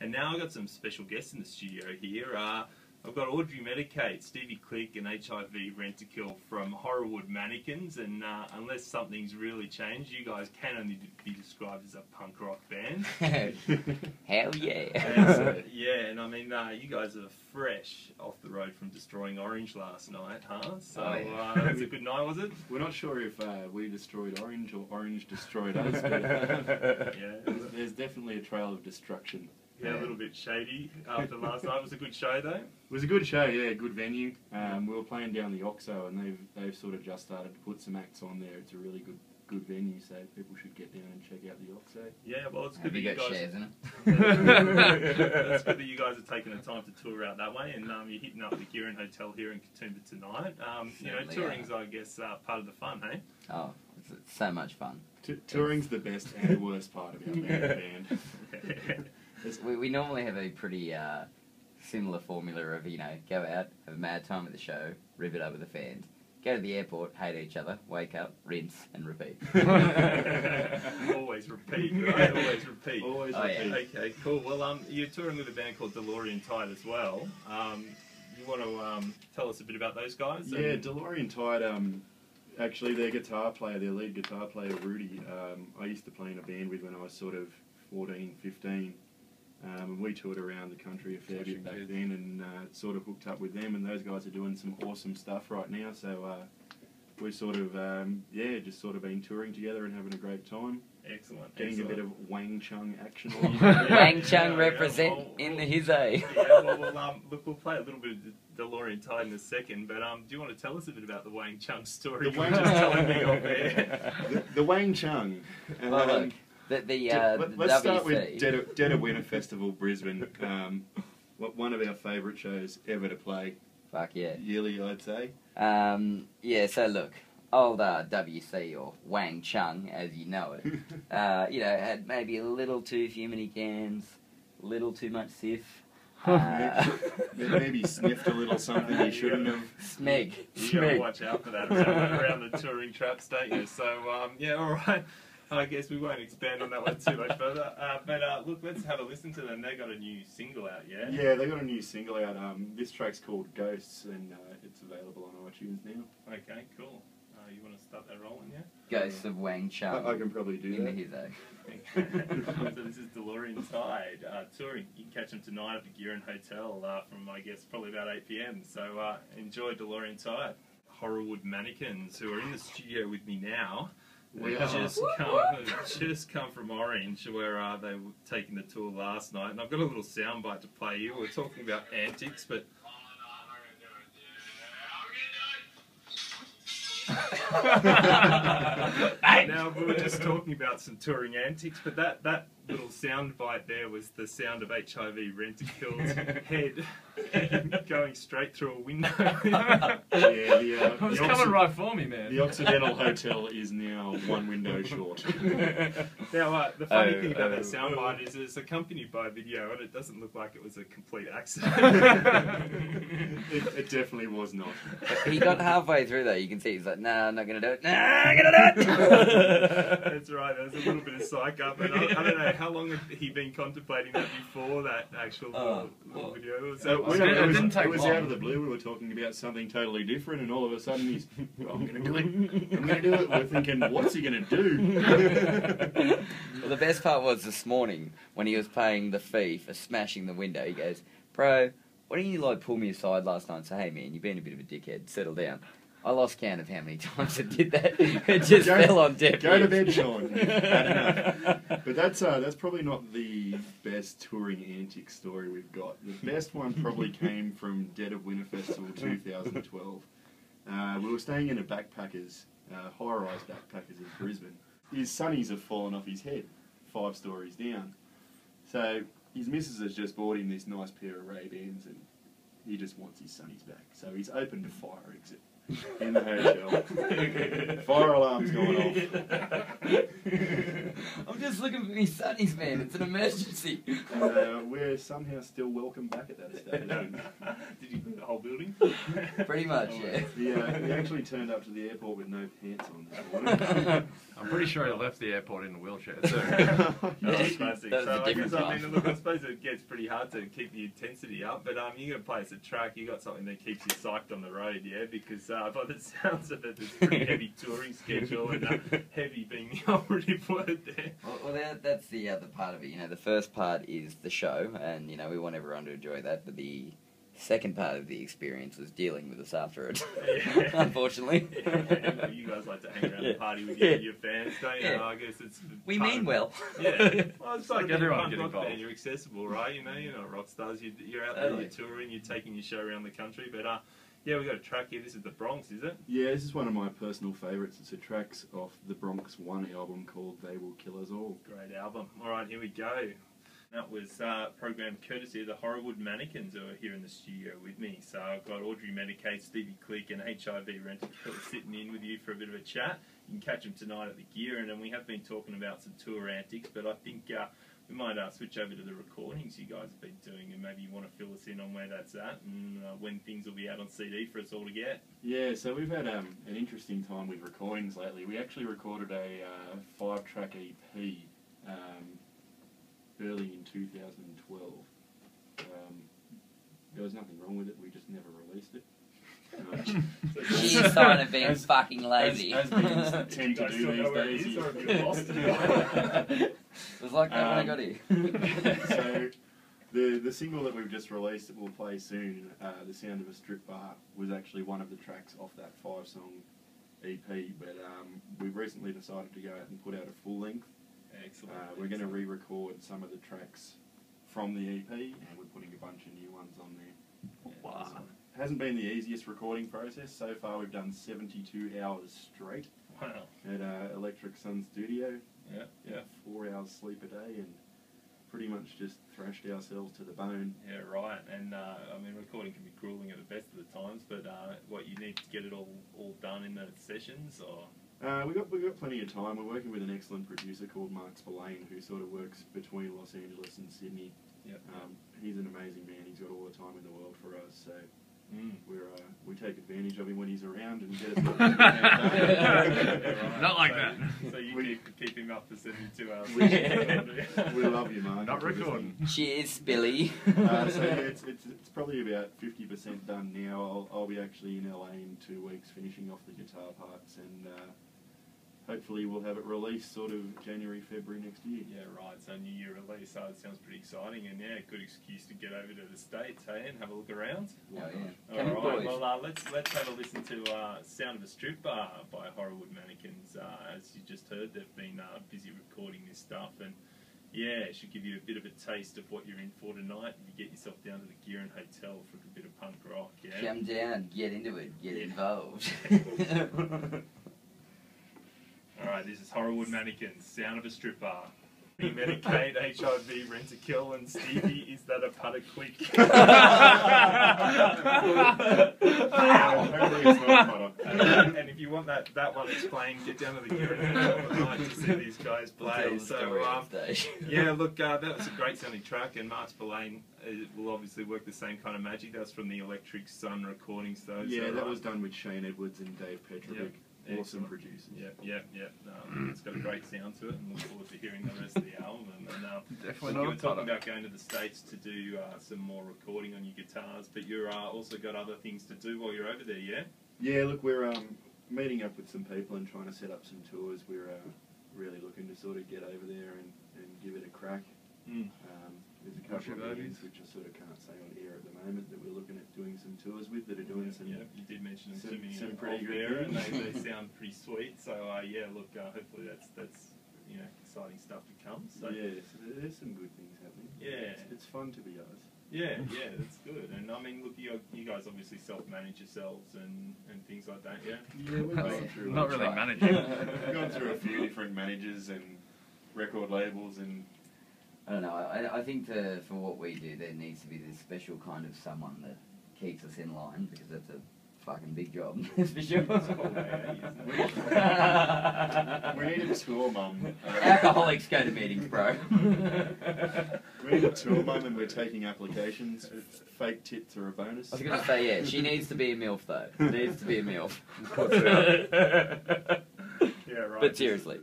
And now I've got some special guests in the studio here. I've got Audrey Medicate, Stevie Click and HIV Rent-A-Kill from Horrorwood Mannequins, and unless something's really changed, you guys can only be described as a punk rock band. Hell yeah. And, yeah, and I mean, you guys are fresh off the road from destroying Orange last night, huh? So it was a good night, was it? We're not sure if we destroyed Orange or Orange destroyed us, but Yeah. there's definitely a trail of destruction. Yeah, a little bit shady after last night. It was a good show, though. It was a good show, yeah, good venue. We were playing down the Oxo, and they've sort of just started to put some acts on there. It's a really good venue, so people should get down and check out the Oxo. Yeah, well, it's good that you you guys. shares in it? It's good that you guys are taking the time to tour out that way, and you're hitting up the Gearin Hotel here in Katoomba tonight. You know, touring's, I guess, part of the fun, hey? Oh, it's so much fun. Touring's the best and the worst part of our band. We normally have a pretty similar formula of, you know, go out, have a mad time at the show, rip it up with the fans, go to the airport, hate each other, wake up, rinse, and repeat. Always repeat, right? Always repeat. Always repeat. Yeah. Okay, cool. Well, you're touring with a band called DeLorean Tide as well. You want to tell us a bit about those guys? Yeah, DeLorean Tide, actually their guitar player, their lead guitar player, Rudy, I used to play in a band with when I was sort of 14, 15. And we toured around the country a fair bit back then, and sort of hooked up with them, and those guys are doing some awesome stuff right now, so we're sort of, just sort of been touring together and having a great time. Excellent. Getting excellent. a bit of wang chung action on. Wang Chung represent in the his Yeah, well, look, we'll play a little bit of the DeLorean Tide in a second, but do you want to tell us a bit about the Wang Chung story? The Wang- Just telling me off air. the wang chung. Well, look, Let's start WC. with Dead of Winter Festival, Brisbane. One of our favourite shows ever to play. Fuck yeah. Yearly, I'd say. Yeah, so look, old WC, or Wang Chung, as you know it, you know, had maybe a little too few mini cans, a little too much sif. Maybe sniffed a little something he shouldn't have. Smeg. You gotta watch out for that around the touring traps, don't you? So, yeah, alright. I guess we won't expand on that one too much further. But look, let's have a listen to them. They got a new single out, yeah? Yeah, they got a new single out. This track's called Ghosts, and it's available on iTunes now. Okay, cool. You want to start that rolling, yeah? Ghosts of Wang Chung. I can probably do in that. the hizzo. So this is DeLorean Tide touring. You can catch them tonight at the Gearin Hotel from, I guess, probably about 8 p.m. So enjoy DeLorean Tide. Horrorwood Mannequins, who are in the studio with me now. We just come from Orange, where they were taking the tour last night, and I've got a little soundbite to play you. We're talking about antics, but now we were just talking about some touring antics, but that little soundbite there was the sound of HIV Rent-A-Kill's head going straight through a window. Yeah, It was coming right for me, man. The Occidental Hotel is now one window short. Now, the funny thing about that soundbite is it's accompanied by a video, and it doesn't look like it was a complete accident. It definitely was not. He got halfway through though, you can see he's like, nah, I'm not going to do it, nah, I'm going to do it! That's right, there's a little bit of psych up, and I don't know, how long had he been contemplating that before that actual little video? It was out of the blue. We were talking about something totally different, and all of a sudden he's, I'm going to do it. I'm going to do it. We're thinking, what's he going to do? Well, the best part was this morning when he was paying the fee for smashing the window. He goes, bro, why didn't you like pull me aside last night and say, hey man, you've been a bit of a dickhead, settle down. I lost count of how many times I did that. It just fell on deaf Go to ears. bed, Sean. Had enough. But that's probably not the best touring antics story we've got. The best one probably came from Dead of Winter Festival 2012. We were staying in a backpackers, high-rise backpackers in Brisbane. His sunnies have fallen off his head, 5 stories down. So his missus has just bought him this nice pair of Ray-Bans, and he just wants his sunnies back. So he's opened a fire exit in the hotel. Fire alarm's gone off. I'm just looking for me sunnies, man. It's an emergency. We're somehow still welcome back at that estate. Did you clean the whole building? Pretty much, yeah. He actually turned up to the airport with no pants on this morning. I'm pretty sure he left the airport in a wheelchair too. Oh, classic. That was So a I different guess, time. look, I suppose it gets pretty hard to keep the intensity up, but you got to play us a track. You got something that keeps you psyched on the road, yeah? Because by the sounds of it, it's a pretty heavy touring schedule, and heavy being the operative word there. Well, that's the other part of it. You know, the first part is the show, and you know we want everyone to enjoy that. But the second part of the experience was dealing with us after it. Yeah. Unfortunately. Yeah, you guys like to hang around the party with your fans, don't you? Yeah. I guess it's We part mean of- well. Yeah, well, it's like like everyone punk get rock involved. band. You're accessible, right? You know, you're not rock stars. You're out there, Totally. you're touring, you're taking your show around the country. But yeah, we got a track here. This is the Bronx, is it? Yeah, this is one of my personal favourites. It's a tracks off the Bronx 1 album called They Will Kill Us All. Great album. All right, here we go. That was programmed courtesy of the Horrorwood Mannequins who are here in the studio with me. So I've got Audrey Medicaid, Stevie Click and HIV Rent-A-Kill sitting in with you for a bit of a chat. You can catch them tonight at the Gear, and then we have been talking about some tour antics, but I think we might switch over to the recordings you guys have been doing, and maybe you want to fill us in on where that's at and when things will be out on CD for us all to get. Yeah, so we've had an interesting time with recordings lately. We actually recorded a 5-track EP early in 2012. There was nothing wrong with it, we just never released it. Sheer sign of being fucking lazy. As bands Do tend you to guys do still know these where it days. is, or have you lost it? It was like that when I got here. So the single that we've just released that we'll play soon, The Sound of a Strip Bar, was actually one of the tracks off that 5-song EP, but we've recently decided to go out and put out a full length. Excellent. We're going to re-record some of the tracks from the EP, and we're putting a bunch of new ones on there. Wow. Hasn't been the easiest recording process. So far we've done 72 hours straight Wow. at Electric Sun Studio. Yeah. 4 hours sleep a day, and pretty much just thrashed ourselves to the bone. Yeah, right. And I mean, recording can be grueling at the best of the times, but what you need to get it all done in the sessions, or We got plenty of time. We're working with an excellent producer called Mark Spillane, who sort of works between Los Angeles and Sydney. Yep. He's an amazing man. He's got all the time in the world for us. So we take advantage of him when he's around and get us. Not like that. So you keep him up for 72 hours. We love you, Mark. Not recording. Cheers, Billy. So yeah, it's probably about 50% done now. I'll be actually in LA in 2 weeks finishing off the guitar parts, and hopefully we'll have it released sort of January, February next year. Yeah, right. So New Year release. So it sounds pretty exciting, and yeah, good excuse to get over to the States, hey, and have a look around. Oh, yeah. All Come right. on, boys. Well, let's have a listen to "Sound of a Strip Bar" by Horrorwood Mannequins. As you just heard, they've been busy recording this stuff, and yeah, it should give you a bit of a taste of what you're in for tonight. If you get yourself down to the Gearin Hotel for a bit of punk rock, yeah. Come down, get into it, get involved. All right, this is Horrorwood Mannequins, "Sound of a Strip Bar." Medicaid, HIV, Rent-A-Kill, and Stevie, is that a putter quick? Hopefully it's not putter. And if you want that one explained, get down to the Gearin Hotel tonight to see these guys play. Tell the story on stage. Yeah, look, that was a great sounding track, and Mark Spillane will obviously work the same kind of magic. That was from the Electric Sun recordings, though. Yeah, so, that was done with Shane Edwards and Dave Petrovic. Yep. Awesome Excellent. producers. Yeah. It's got a great sound to it, and look forward to hearing the rest of the album. And Definitely you not were a talking putter. about going to the States to do some more recording on your guitars, but you're also got other things to do while you're over there, yeah? Yeah, look, we're meeting up with some people and trying to set up some tours. We're really looking to sort of get over there and give it a crack. There's a couple of bands which I sort of can't say on air at the moment that we're looking at doing some tours with that are doing some. Yeah, you did mention them to me some off pretty good air, and things. they sound pretty sweet. So yeah, look, hopefully that's exciting stuff to come. So Yeah, so there's some good things happening. Yeah. It's fun to be us. yeah, that's good. And I mean, look, you guys obviously self-manage yourselves and things like that, yeah. Yeah, we've gone through. Not really managing. We've gone through a few different managers and record labels and. I don't know. I think for what we do, there needs to be this special kind of someone that keeps us in line, because that's a fucking big job. That's for sure. We need a tour mum. Alcoholics go to meetings, bro. We need a tour mum, and we're taking applications. Fake tits are a bonus. I was gonna say, yeah, she needs to be a MILF though. Needs to be a MILF. Yeah, right. But seriously.